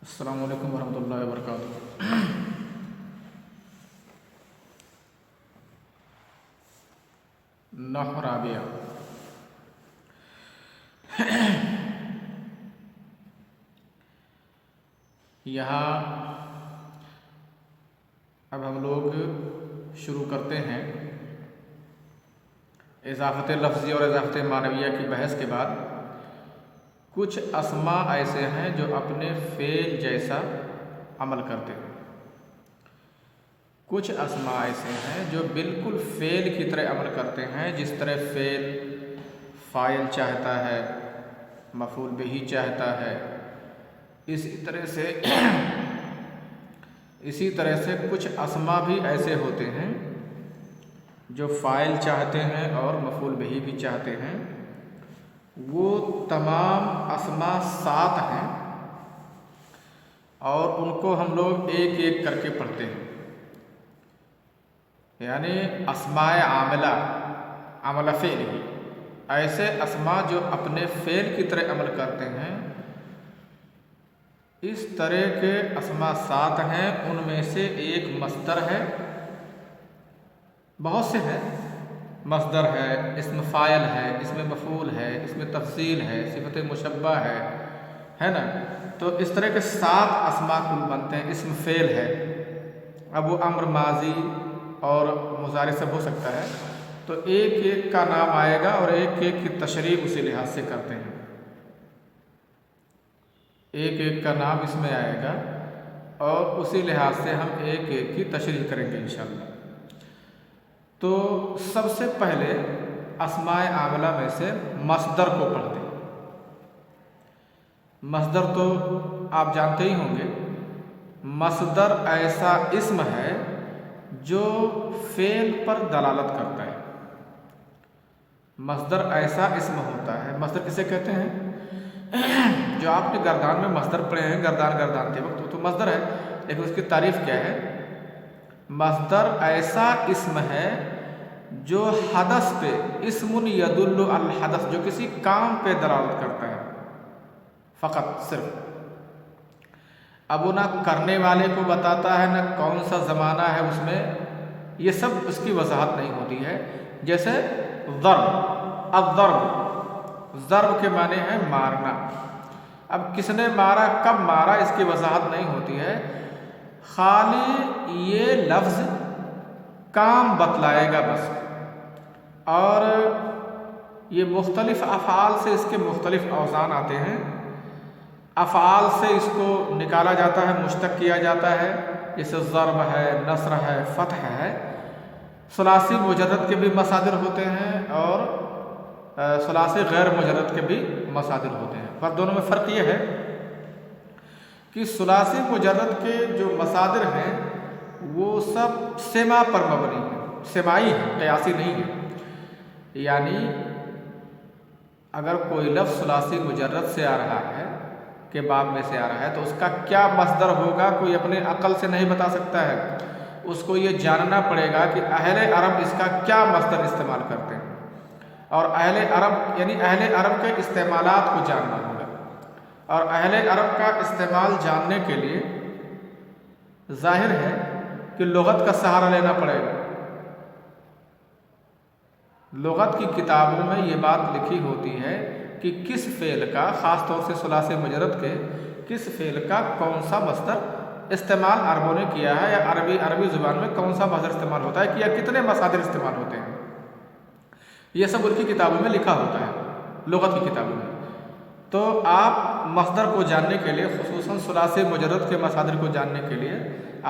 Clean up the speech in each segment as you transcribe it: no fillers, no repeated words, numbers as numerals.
السلام علیکم ورحمۃ اللہ وبرکاتہ۔ نحو رابعہ۔ یہاں اب ہم لوگ شروع کرتے ہیں اضافت لفظی اور اضافت معنویہ کی بحث کے بعد۔ کچھ اسماء ایسے ہیں جو اپنے فعل جیسا عمل کرتے ہیں، کچھ اسماء ایسے ہیں جو بالکل فعل کی طرح عمل کرتے ہیں، جس طرح فعل فاعل چاہتا ہے، مفعول بہ چاہتا ہے۔ اسی طرح سے کچھ اسماء بھی ایسے ہوتے ہیں جو فاعل چاہتے ہیں اور مفعول بہ بھی چاہتے ہیں۔ وہ تمام اسماء 7 ہیں اور ان کو ہم لوگ ایک ایک کر کے پڑھتے ہیں، یعنی اسماء عاملہ، عمل فعل ہی، ایسے اسماء جو اپنے فعل کی طرح عمل کرتے ہیں۔ اس طرح کے اسماء 7 ہیں، ان میں سے ایک مصدر ہے، بہت سے ہیں، مصدر ہے، اسم فاعل ہے، اسم مفعول ہے، اسم تفضیل ہے، صفت مشبہ ہے نا۔ تو اس طرح کے 7 اسماء کل بنتے ہیں۔ اسم فعل ہے، اب وہ امر ماضی اور مضارع سب ہو سکتا ہے، تو ایک ایک کا نام آئے گا اور ایک ایک کی تشریح اسی لحاظ سے کرتے ہیں، ایک ایک کا نام اس میں آئے گا اور اسی لحاظ سے ہم ایک ایک کی تشریح کریں گے انشاءاللہ۔ تو سب سے پہلے اسماء عاملہ میں سے مصدر کو پڑھتے ہیں۔ مصدر تو آپ جانتے ہی ہوں گے، مصدر ایسا اسم ہے جو فعل پر دلالت کرتا ہے۔ مصدر ایسا اسم ہوتا ہے، مصدر کسے کہتے ہیں؟ جو آپ نے گردان میں مصدر پڑھے ہیں، گردانتے وقت، وہ تو مصدر ہے، لیکن اس کی تعریف کیا ہے؟ مصدر ایسا اسم ہے جو حدث پہ، اسم یدل علی الحدث، جو کسی کام پہ دلالت کرتا ہے، فقط صرف۔ اب وہ نہ کرنے والے کو بتاتا ہے، نہ کون سا زمانہ ہے اس میں، یہ سب اس کی وضاحت نہیں ہوتی ہے۔ جیسے ضرب، الضرب، ضرب کے معنی ہے مارنا۔ اب کس نے مارا، کب مارا، اس کی وضاحت نہیں ہوتی ہے، خالی یہ لفظ کام بتلائے گا بس۔ اور یہ مختلف افعال سے اس کے مختلف اوزان آتے ہیں، افعال سے اس کو نکالا جاتا ہے، مشتق کیا جاتا ہے، جیسے ضرب ہے، نصر ہے، فتح ہے۔ ثلاثی مجرد کے بھی مصادر ہوتے ہیں اور ثلاثی غیر مجرد کے بھی مصادر ہوتے ہیں۔ پر دونوں میں فرق یہ ہے کہ ثلاثی مجرد کے جو مصادر ہیں وہ سب سما پر مبنی ہیں، سمائی ہیں، قیاسی نہیں ہیں۔ یعنی اگر کوئی لفظ ثلاثی مجرد سے آ رہا ہے، کے باب میں سے آ رہا ہے، تو اس کا کیا مصدر ہوگا کوئی اپنے عقل سے نہیں بتا سکتا ہے، اس کو یہ جاننا پڑے گا کہ اہل عرب اس کا کیا مصدر استعمال کرتے ہیں، اور اہل عرب یعنی اہل عرب کے استعمالات کو جاننا ہوگا۔ اور اہل عرب کا استعمال جاننے کے لیے ظاہر ہے کہ لغت کا سہارا لینا پڑے گا۔ لغت کی کتابوں میں یہ بات لکھی ہوتی ہے کہ کس فعل کا، خاص طور سے ثلاثی مجرد کے کس فعل کا کون سا مصدر استعمال عربوں نے کیا ہے، یا عربی زبان میں کون سا مصدر استعمال ہوتا ہے، یا کتنے مصادر استعمال ہوتے ہیں، یہ سب ان کی کتابوں میں لکھا ہوتا ہے، لغت کی کتابوں میں۔ تو آپ مصدر کو جاننے کے لیے، خصوصاً ثلاثی مجرد کے مصادر کو جاننے کے لیے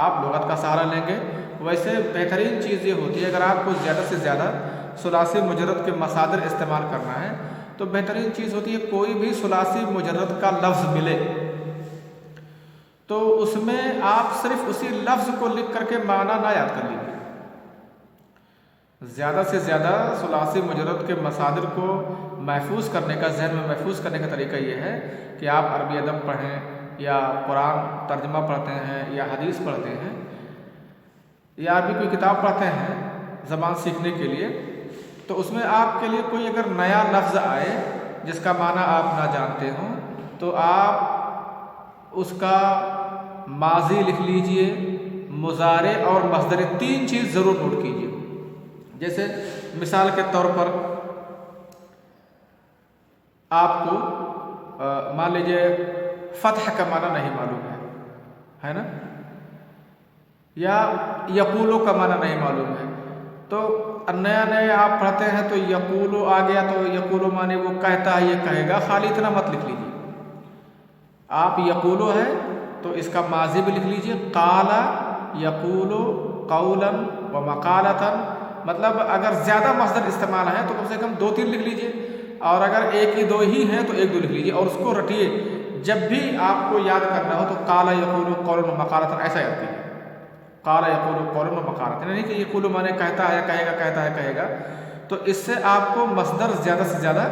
آپ لغت کا سہارا لیں گے۔ ویسے بہترین چیز یہ ہوتی ہے، اگر آپ کو زیادہ سے زیادہ ثلاثی مجرد کے مصادر استعمال کرنا ہے تو بہترین چیز ہوتی ہے کوئی بھی ثلاثی مجرد کا لفظ ملے تو اس میں آپ صرف اسی لفظ کو لکھ کر کے معنی نہ یاد کر لیجیے۔ زیادہ سے زیادہ ثلاثی مجرد کے مصادر کو محفوظ کرنے کا، ذہن میں محفوظ کرنے کا طریقہ یہ ہے کہ آپ عربی ادب پڑھیں، یا قرآن ترجمہ پڑھتے ہیں، یا حدیث پڑھتے ہیں، یا عربی کوئی کتاب پڑھتے ہیں زبان سیکھنے کے لیے، تو اس میں آپ کے لیے کوئی اگر نیا لفظ آئے جس کا معنی آپ نہ جانتے ہوں، تو آپ اس کا ماضی لکھ لیجئے، مضارع اور مصدر، 3 چیز ضرور نوٹ کیجئے۔ جیسے مثال کے طور پر آپ کو مان لیجئے فتح کا معنی نہیں معلوم ہے نا، یا یقولو کا معنی نہیں معلوم ہے، تو نیا آپ پڑھتے ہیں تو یقولو آ گیا، تو یقولو معنی وہ کہتا ہے، یہ کہے گا، خالی اتنا مت لکھ لیجیے۔ آپ یقولو ہے تو اس کا ماضی بھی لکھ لیجیے، قال یقولو قولا و مقالتا، مطلب اگر زیادہ مصدر استعمال ہے تو کم سے کم 2-3 لکھ لیجیے، اور اگر 1 ہی 2 ہیں تو 1-2 لکھ لیجیے، اور اس کو رٹیے۔ جب بھی آپ کو یاد کرنا ہو تو قال یقولو قولا و مقالتا ایسا یاد کیجیے، قال یقولو قولا و مقالتا، نہیں کہ یقولو معنی کہتا ہے، کہے گا، کہتا ہے، کہے گا، تو اس سے آپ کو مصدر زیادہ سے زیادہ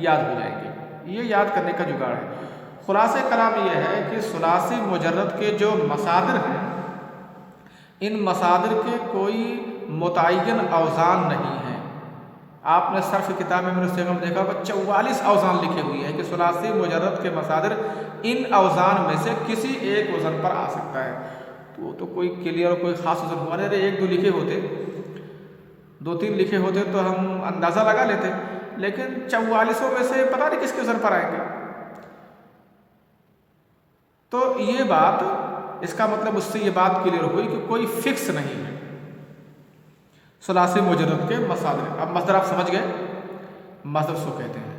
یاد ہو جائیں گے۔ یہ یاد کرنے کا جگاڑ ہے۔ خلاصہ کلام یہ ہے کہ ثلاثی مجرد کے جو مصادر ہیں، ان مصادر کے کوئی متعین اوزان نہیں ہیں۔ آپ نے صرف کتاب میں نے دیکھا ہوگا 44 اوزان لکھے ہوئے ہیں کہ ثلاثی مجرد کے مصادر ان اوزان میں سے کسی ایک وزن پر آ سکتا ہے۔ تو کوئی کلیئر اور کوئی خاص وزن ہوا نہیں، 1-2 لکھے ہوتے، 2-3 لکھے ہوتے تو ہم اندازہ لگا لیتے، لیکن 44 میں سے پتہ نہیں کس کے وزن پر آئیں گے۔ تو یہ بات، اس کا مطلب اس سے یہ بات کلیئر ہوئی کہ کوئی فکس نہیں ہے ثلاثی مجرد کے مصادر۔ اب مصدر آپ سمجھ گئے، مصدر سو کہتے ہیں۔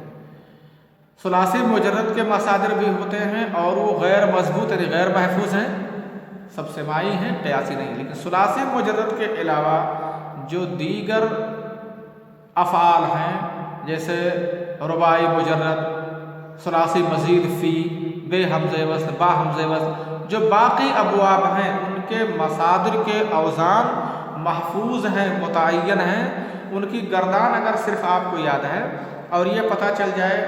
ثلاثی مجرد کے مصادر بھی ہوتے ہیں اور وہ غیر مضبوط یعنی غیر محفوظ ہیں، سب سماعی ہیں، قیاسی نہیں۔ لیکن ثلاثی مجرد کے علاوہ جو دیگر افعال ہیں، جیسے رباعی مجرد، ثلاثی مزید فی، بے حمزہ وصل، با حمزہ وصل، جو باقی ابواب ہیں ان کے مصادر کے اوزان محفوظ ہیں، متعین ہیں۔ ان کی گردان اگر صرف آپ کو یاد ہے اور یہ پتہ چل جائے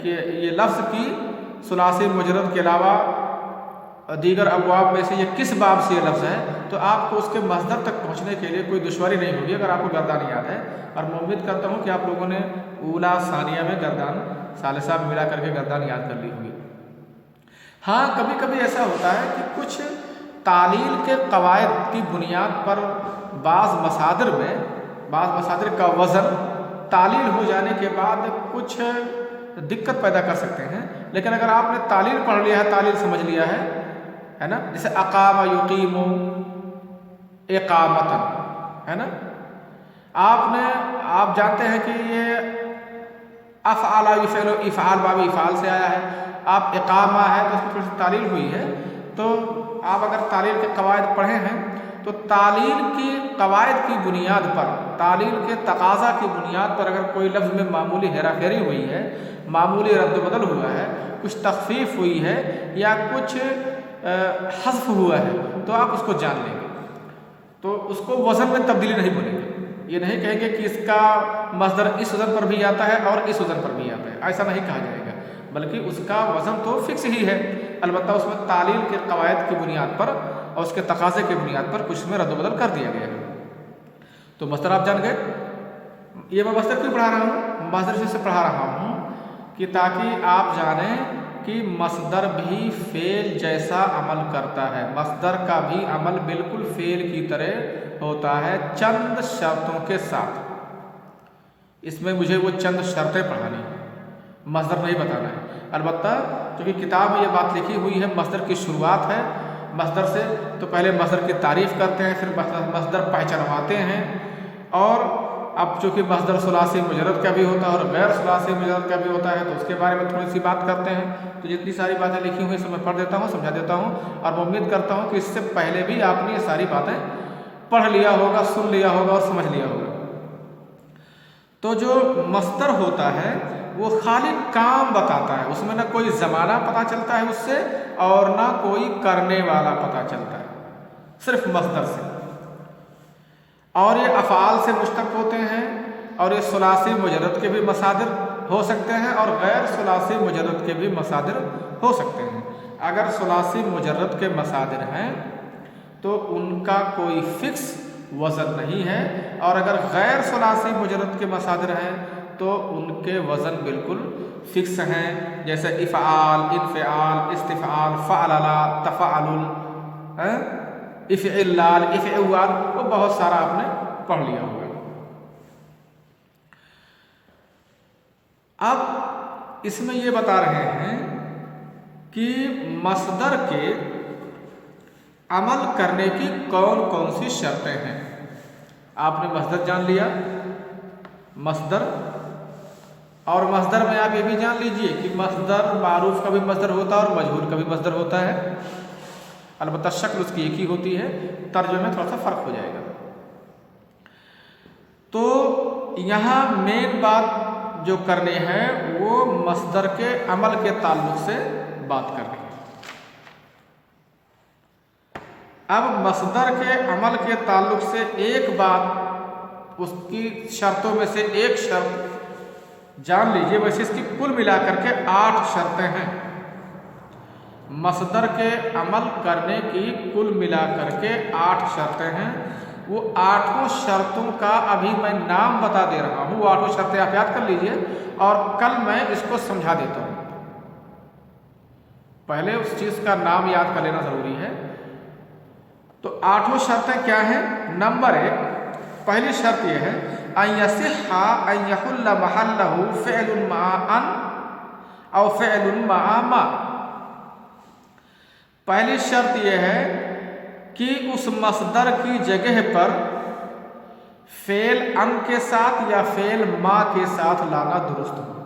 کہ یہ لفظ کی ثلاثی مجرد کے علاوہ دیگر ابواب میں سے یہ کس باب سے یہ لفظ ہے، تو آپ کو اس کے مصدر تک پہنچنے کے لیے کوئی دشواری نہیں ہوگی اگر آپ کو گردان یاد ہے۔ اور میں امید کرتا ہوں کہ آپ لوگوں نے اولا ثانیہ میں گردان، ثالثہ میں ملا کر کے گردان یاد کر لی ہوگی۔ ہاں کبھی کبھی ایسا ہوتا ہے کہ کچھ تعلیل کے قواعد کی بنیاد پر بعض مصادر کا وزن تعلیل ہو جانے کے بعد کچھ دقت پیدا کر سکتے ہیں، لیکن اگر آپ نے تعلیل پڑھ لیا ہے، تعلیل سمجھ لیا ہے نا، جیسے اقام یقیم اقامتا ہے نا، آپ جانتے ہیں کہ یہ افعال یفعل افعال باب افعال سے آیا ہے، آپ اقامہ ہے تو اس کی تھوڑی سی تعلیل ہوئی ہے۔ تو آپ اگر تعلیل کے قواعد پڑھے ہیں تو تعلیل کی قواعد کی بنیاد پر، تعلیل کے تقاضا کی بنیاد پر اگر کوئی لفظ میں معمولی ہیرا پھیری ہوئی ہے، معمولی رد و بدل ہوا ہے، کچھ تخفیف ہوئی ہے یا کچھ حذف ہوا ہے، تو آپ اس کو جان لیں گے، تو اس کو وزن میں تبدیلی نہیں بولیں گے۔ یہ نہیں کہیں گے کہ اس کا مصدر اس وزن پر بھی آتا ہے اور اس وزن پر بھی آتا ہے، ایسا نہیں کہا جائے گا، بلکہ اس کا وزن تو فکس ہی ہے، البتہ اس میں تعلیل کے قواعد کی بنیاد پر اور اس کے تقاضے کی بنیاد پر کچھ میں رد و بدل کر دیا گیا ہے۔ تو مصدر آپ جان گئے۔ یہ میں مصدر کیوں پڑھا رہا ہوں؟ مصدر سے پڑھا رہا ہوں کہ تاکہ آپ جانیں کہ مصدر بھی فعل جیسا عمل کرتا ہے، مصدر کا بھی عمل بالکل فعل کی طرح ہوتا ہے، چند شرطوں کے ساتھ۔ اس میں مجھے وہ چند شرطیں پڑھانی ہیں، مصدر نہیں بتانا ہے۔ البتہ کیونکہ کتاب میں یہ بات لکھی ہوئی ہے مصدر کی شروعات ہے مصدر سے، تو پہلے مصدر کی تعریف کرتے ہیں، پھر مصدر پہچانواتے ہیں، اور اب چونکہ مصدر ثلاثی مجرد کا بھی ہوتا ہے اور غیر ثلاثی مجرد کا بھی ہوتا ہے، تو اس کے بارے میں تھوڑی سی بات کرتے ہیں۔ تو جتنی ساری باتیں لکھی ہوئی ہیں میں پڑھ دیتا ہوں، سمجھا دیتا ہوں، اور میں امید کرتا ہوں کہ اس سے پہلے بھی آپ نے یہ ساری باتیں پڑھ لیا ہوگا، سن لیا ہوگا اور سمجھ لیا ہوگا۔ تو جو مصدر ہوتا ہے وہ خالی کام بتاتا ہے، اس میں نہ کوئی زمانہ پتہ چلتا ہے اس سے اور نہ کوئی کرنے والا پتہ چلتا ہے، صرف مصدر سے۔ اور یہ افعال سے مشتق ہوتے ہیں، اور یہ ثلاثی مجرد کے بھی مصادر ہو سکتے ہیں اور غیر ثلاثی مجرد کے بھی مصادر ہو سکتے ہیں۔ اگر ثلاثی مجرد کے مصادر ہیں تو ان کا کوئی فکس وزن نہیں ہے، اور اگر غیر ثلاثی مجرد کے مصادر ہیں تو ان کے وزن بالکل فکس ہیں، جیسے افعال، انفعال، استفعال، فعللا، تفعلل، افعلال، افعوال، وہ بہت سارا آپ نے پڑھ لیا ہوگا۔ اب اس میں یہ بتا رہے ہیں کہ مصدر کے عمل کرنے کی کون کون سی شرطیں ہیں۔ آپ نے مصدر جان لیا، مصدر، اور مصدر میں آپ یہ بھی جان لیجئے کہ مصدر معروف کا بھی مصدر ہوتا ہے اور مجہول کا بھی مصدر ہوتا ہے، البتہ شکل اس کی ایک ہی ہوتی ہے، ترجمے میں تھوڑا سا فرق ہو جائے گا۔ تو یہاں مین بات جو کرنی ہے وہ مصدر کے عمل کے تعلق سے بات کرنی ہے۔ اب مصدر کے عمل کے تعلق سے ایک بات، اس کی شرطوں میں سے ایک شرط جان لیجئے، ویسے اس کی کل ملا کر کے 8 شرطیں ہیں۔ مصدر کے عمل کرنے کی کل ملا کر کے 8 شرطیں ہیں۔ وہ 8 شرطوں کا ابھی میں نام بتا دے رہا ہوں، وہ 8 شرطیں آپ یاد کر لیجئے اور کل میں اس کو سمجھا دیتا ہوں۔ پہلے اس چیز کا نام یاد کر لینا ضروری ہے۔ تو 8 شرطیں کیا ہیں؟ نمبر 1، پہلی شرط یہ ہے ان یصح ان یحل محلہ فعل مع ان او فعل مع ما۔ پہلی شرط یہ ہے کہ اس مصدر کی جگہ پر فعل ان کے ساتھ یا فعل ما کے ساتھ لانا درست ہو۔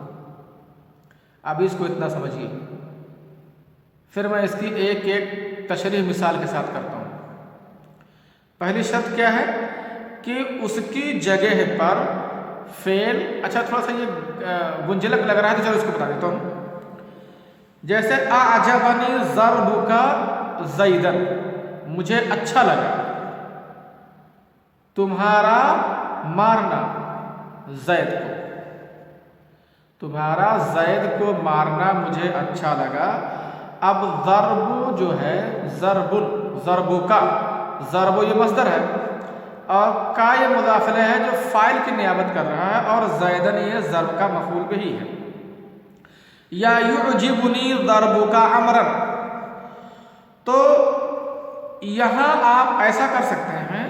ابھی اس کو اتنا سمجھیے، پھر میں اس کی ایک ایک تشریح مثال کے ساتھ کرتا ہوں۔ پہلی شرط کیا ہے کہ اس کی جگہ پر فعل، اچھا تھوڑا سا یہ گنجلک لگ رہا ہے تو چلو اس کو بتا دیتا ہوں۔ جیسے اعجبنی ضربک زیدا، مجھے اچھا لگا تمہارا مارنا زید کو، تمہارا زید کو مارنا مجھے اچھا لگا۔ اب ضرب جو ہے، ضربو کا، ضرب یہ مصدر ہے اور کا یہ مضاف الیہ ہے جو فاعل کی نیابت کر رہا ہے، اور زیدن یہ ضرب کا مفعول بھی ہے۔ یا یعجبنی ضربک عمرا، تو یہاں آپ ایسا کر سکتے ہیں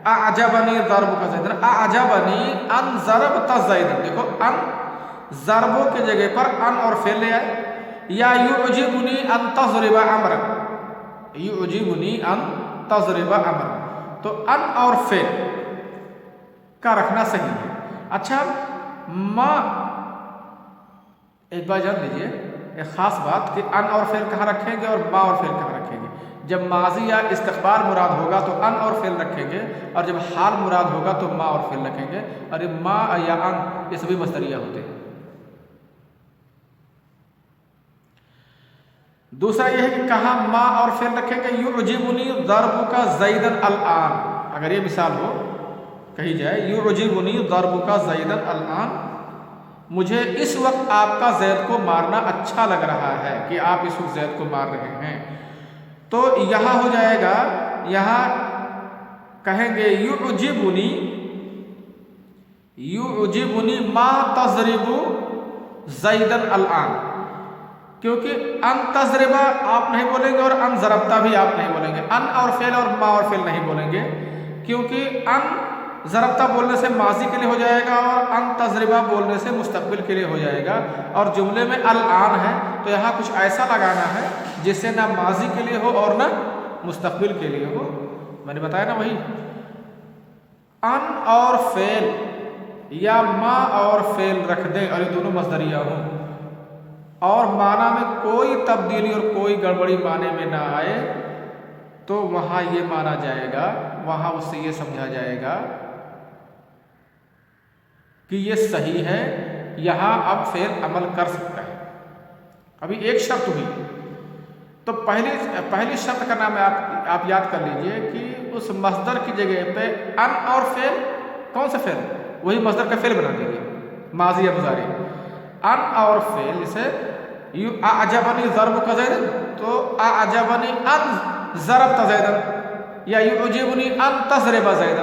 اعجبنی ضربک زیدا، اعجبنی ان ضربت زیدا، دیکھو ان ضربوں کی جگہ پر ان اور فعل لے آئے۔ یا یعجبنی ان تضرب عمرا، یعجبنی ان تضرب عمرا، تو ان اور فعل کا رکھنا صحیح ہے۔ اچھا ما، ایک بار جان لیجئے ایک خاص بات کہ ان اور فعل کہاں رکھیں گے اور ما اور فعل کہاں رکھیں گے۔ جب ماضی یا استقبال مراد ہوگا تو ان اور فعل رکھیں گے، اور جب حال مراد ہوگا تو ما اور فعل رکھیں گے، اور یہ ما یا ان یہ سبھی مصدریہ ہوتے ہیں۔ دوسرا یہ ہے کہ کہاں ما اور فعل رکھیں گے، یعجبنی ضربک زیدا الآن، اگر یہ مثال ہو کہی جائے یعجبنی ضربک زیدا الآن، مجھے اس وقت آپ کا زید کو مارنا اچھا لگ رہا ہے کہ آپ اس وقت زید کو مار رہے ہیں، تو یہاں ہو جائے گا، یہاں کہیں گے یعجبنی، یعجبنی ما تضرب زیدا الآن، کیونکہ ان تضربہ آپ نہیں بولیں گے اور ان ضربتا بھی آپ نہیں بولیں گے، ان اور فعل اور ما اور فعل نہیں بولیں گے، کیونکہ ان ضربتا بولنے سے ماضی کے لیے ہو جائے گا اور ان تضربہ بولنے سے مستقبل کے لیے ہو جائے گا، اور جملے میں الآن ہے تو یہاں کچھ ایسا لگانا ہے جس سے نہ ماضی کے لیے ہو اور نہ مستقبل کے لیے ہو۔ میں نے بتایا نا وہی ان اور فعل یا ما اور فعل رکھ دیں اور یہ دونوں مصدریہ ہوں اور معنی میں کوئی تبدیلی اور کوئی گڑبڑی معنی میں نہ آئے، تو وہاں یہ مانا جائے گا، وہاں اس سے یہ سمجھا جائے گا کہ یہ صحیح ہے، یہاں اب فعل عمل کر سکتا ہے۔ ابھی ایک شرط ہوئی، تو پہلی شرط کا نام آپ یاد کر لیجئے کہ اس مصدر کی جگہ پہ ان اور فعل، کون سا فعل؟ وہی مصدر کا فعل بنا دیجئے، ماضی یا مضارع، ان اور فعل، جیسے اعجبنی ضربک زیدا، تو اعجبنی ان ضربت زیدا، یا یعجبنی ان تضرب زیدا،